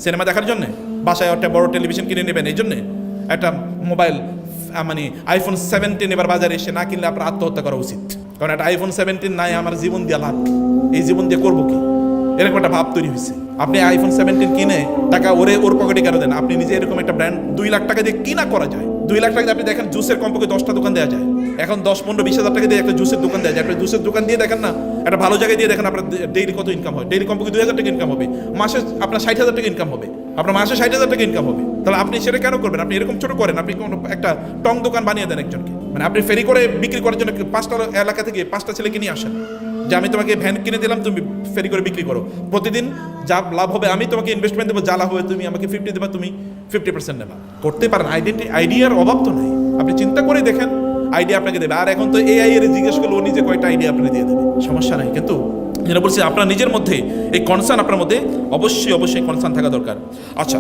Cinema দেখার জন্যে, বাসায় একটা বড় টেলিভিশন কিনে নেবেন এই জন্যে, একটা মোবাইল মানে আইফোন 17 এবার বাজারে এসে না কিনলে আপনার আত্মহত্যা করা উচিত। কারণ একটা আইফোন 17 নাই, আমার জীবন দিয়ে লাভ, এই জীবন দিয়ে করবো কি, এরকম একটা ভাব তৈরি হয়েছে। আপনি আইফোন 17 কিনে টাকা ওর পকেটে কেন দেন? আপনি নিজে এরকম একটা ব্র্যান্ড 2 লাখ টাকা দিয়ে কিনা করা যায়। 2 লাখ টাকা দিয়ে আপনি দেখেন জুসের কমপক্ষে 10টা দোকান দেওয়া যায় এখন। 10, 15, 20 হাজার টাকা দিয়ে একটা জুসের দোকান দেওয়া যায়। আপনি জুসের দোকান দিয়ে দেখেন না, একটা ভালো জায়গায় দিয়ে দেখেন আপনার ডেইলি কত ইনকাম হয়। ডেইলি কমপক্ষে 2,000 টাকা ইনকাম হবে, মাসে আপনার 60,000 টাকা ইনকাম হবে, আপনার মাসে 60,000 টাকা ইনকাম হবে। তাহলে আপনি সেটা কেন করবেন? আপনি এরকম ছোট করেন, আপনি কোনো একটা টং দোকান বানিয়ে দেন একজনকে, মানে আপনি ফেরি করে বিক্রি করার জন্য 5টা এলাকা থেকে 5টা ছেলেকে নিয়ে আসেন, যে আমি তোমাকে ভ্যান কিনে দিলাম, তুমি ফেরি করে বিক্রি করো, প্রতিদিন যা লাভ হবে আমি তোমাকে ইনভেস্টমেন্ট দেবো, যা লাভ হবে তুমি আমাকে 50 দেবা, তুমি 50% নেবা। করতে পারেন, আইডিয়ার অভাব তো নাই। আপনি চিন্তা করে দেখেন, আইডিয়া আপনাকে দেবে। আর এখন তো এআই এর জিজ্ঞেস করলে ও নিজে কয়টা আইডিয়া আপনাকে দিয়ে দেবে, সমস্যা নাই। কিন্তু যেটা বলছি, আপনার নিজের মধ্যে এই কনসার্ন, আপনার মধ্যে অবশ্যই কনসার্ন থাকা দরকার। আচ্ছা,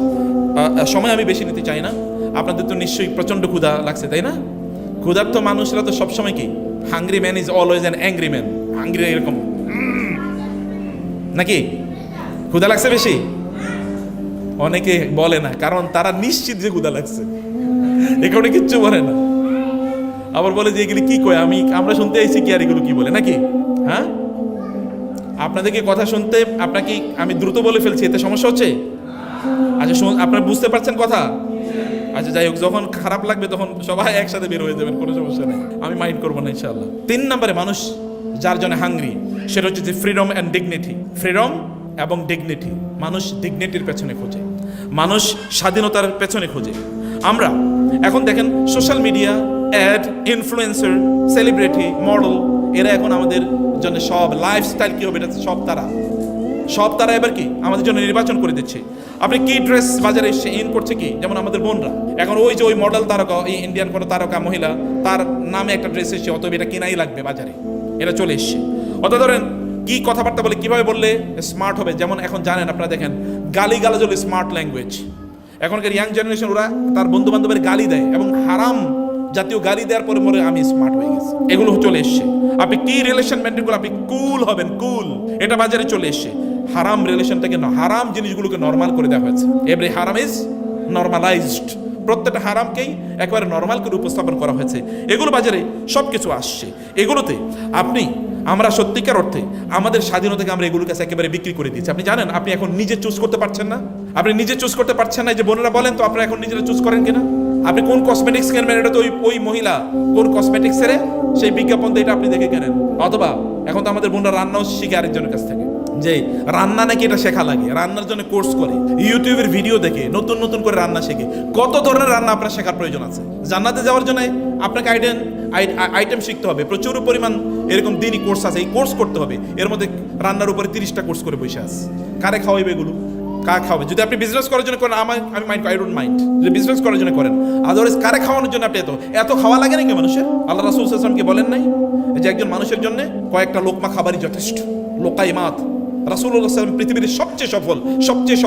সময় আমি বেশি নিতে চাই না। আপনাদের তো নিশ্চয়ই প্রচণ্ড ক্ষুধা লাগছে, তাই না? ক্ষুধার্ত মানুষরা তো সবসময় কি, hungry man is always an angry man. Hungry এরকম নাকি? ক্ষুধা লাগছে বেশি? অনেকে বলে না, কারণ তারা নিশ্চিত যে ক্ষুধা লাগছে, এখানে কিচ্ছু বলে না। আবার বলে যে এগুলি কি কয়, আমরা শুনতে আইছি কি, আর এগুলো কি বলে নাকি? হ্যাঁ, আপনাদেরকে কথা শুনতে আপনাকে আমি দ্রুত বলে ফেলছি, এতে সমস্যা হচ্ছে? আচ্ছা, আপনারা বুঝতে পারছেন কথা? আচ্ছা, যাই হোক, যখন খারাপ লাগবে তখন সবাই একসাথে বের হয়ে যাবেন, কোনো সমস্যা নেই, আমি মাইন্ড করবো না ইনশাআল্লাহ। 3 নম্বরে মানুষ যার জন্য হাংরি, সেটা হচ্ছে যে ফ্রিডম অ্যান্ড ডিগনিটি। ফ্রিডম এবং ডিগনিটি, মানুষ ডিগনিটির পেছনে খোঁজে, মানুষ স্বাধীনতার পেছনে খোঁজে। আমরা এখন দেখেন social media, ad, influencer, celebrity, model, এরা এখন আমাদের জন্য সব লাইফস্টাইল কি হবে এটা সব তারা এবার কি আমাদের জন্য নির্বাচন করে দিচ্ছে। আপনি কি ড্রেস বাজারে এসে ইন করছে কি, যেমন আমাদের বোনরা এখন ওই যে ওই মডেল তারকা, এই ইন্ডিয়ান কোনো তারকা মহিলা, তার নামে একটা ড্রেস এসছে, অতএব এটা কেনাই লাগবে বাজারে, এটা চলে এসছে। অত ধরেন কি কথাবার্তা বলে, কিভাবে বললে স্মার্ট হবে। যেমন এখন জানেন, আপনারা দেখেন গালিগালাজ হলো স্মার্ট ল্যাঙ্গুয়েজ। এখনকার ইয়াং জেনারেশন ওরা তার বন্ধু বান্ধবের গালি দেয়, এবং হারাম জাতীয় গালি দেওয়ার পরে মনে আমি স্মার্ট হয়ে গেছি, এগুলো চলে এসছে। আপনি কি রিলেশন মেনটেন করলে আপনি কুল হবেন, কুল, এটা বাজারে চলে এসছে। হারাম রিলেশনটাকে হারাম জিনিসগুলোকে নর্মাল করে দেওয়া হয়েছে। এভরি হারাম ইজ নর্মালাইজড, প্রত্যেকটা হারামকেই একবারে নর্মাল করে উপস্থাপন করা হয়েছে। এগুলো বাজারে সব কিছু আসছে। এগুলোতে আমরা সত্যিকার অর্থে আমাদের স্বাধীনতাকে আমরা এগুলোর কাছে একেবারে বিক্রি করে দিচ্ছি। আপনি জানেন, আপনি এখন নিজে চুজ করতে পারছেন না। আপনি নিজে চুজ করতে পারছেন না। যে বোনেরা বলেন তো, আপনারা এখন নিজেরা চুজ করেন কিনা? আপনি কোন কসমেটিক্স কিনবেন, এটা তো ওই মহিলা কোন কসমেটিক্সের সেই বিজ্ঞাপন দিয়ে এটা আপনি দেখে কেনেন। অথবা এখন তো আমাদের বোনরা রান্নাও শিখে আরেকজনের কাছ থেকে, যে রান্না নাকি এটা শেখা লাগে, রান্নার জন্য কোর্স করে, ইউটিউবের ভিডিও দেখে নতুন করে রান্না শেখে। কত ধরনের রান্না আপনার শেখার প্রয়োজন আছে। জান্নাতে যাওয়ার জন্য আপনাকে আইটেম শিখতে হবে, প্রচুর পরিমাণ এরকম দিনই কোর্স আছে, এই কোর্স করতে হবে। এর মধ্যে রান্নার উপরে 30টা কোর্স করে বসে আছে। কারে খাওয়াইবে এগুলো? কার খাওয়াবে? যদি আপনি বিজনেস করার জন্য করেন, আমি মাইন্ড, আই ডোন্ট মাইন্ড। যদি বিজনেস করার জন্য করেন, আদারওয়াইজ কারে খাওয়ানোর জন্য আপনি এত খাওয়া লাগে নাকি মানুষের? আল্লাহ রাসূল সাল্লাল্লাহু আলাইহি ওয়াসাল্লাম কি বলেন নাই যে একজন মানুষের জন্য কয়েকটা লোকমা খাবারই যথেষ্ট? লোকাইমাত। রাসূলুল্লাহ সাল্লাল্লাহু আলাইহি ওয়াসাল্লাম পৃথিবীর সবচেয়ে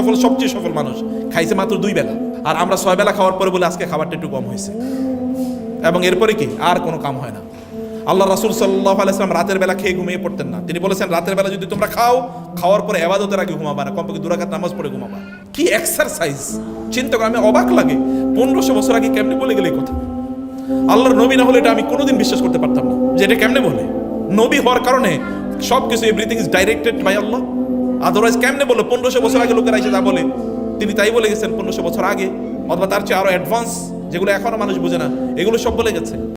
সফল মানুষ, খাইছে মাত্র 2 বেলা। আর আমরা 6 বেলা খাওয়ার পরে বলে আজকে খাবারটা একটু কম হয়েছে, এবং এরপরে কি আর কোনো কাম হয় না। আল্লাহ রাসূল সাল্লাল্লাহু আলাইহি ওয়াসাল্লাম রাতের বেলা খেয়ে ঘুমিয়ে পড়তেন না। তিনি বলেছেন, রাতের বেলা যদি তোমরা খাওয়ার পরে ইবাদতের আগে ঘুমাবা না, কমপক্ষে 2 রাকাত নামাজ পড়ে ঘুমাবা। কি এক্সারসাইজ! চিন্তা করে আমি অবাক লাগে, 1500 বছর আগে কেমনে বলে গেলে এই কথা? আল্লাহর নবী না হলে এটা আমি কোনোদিন বিশ্বাস করতে পারতাম না, যে এটা কেমনে বলে। নবী হওয়ার কারণে সবকিছু, everything is directed by Allah. Otherwise কেমনে বললো? 1500 বছর আগে লোকেরা এসে যা বলে তিনি তাই বলে গেছেন 1500 বছর আগে, অথবা তার চেয়ে আরো অ্যাডভান্স, যেগুলো এখনো মানুষ বোঝে না, এগুলো সব বলে গেছে।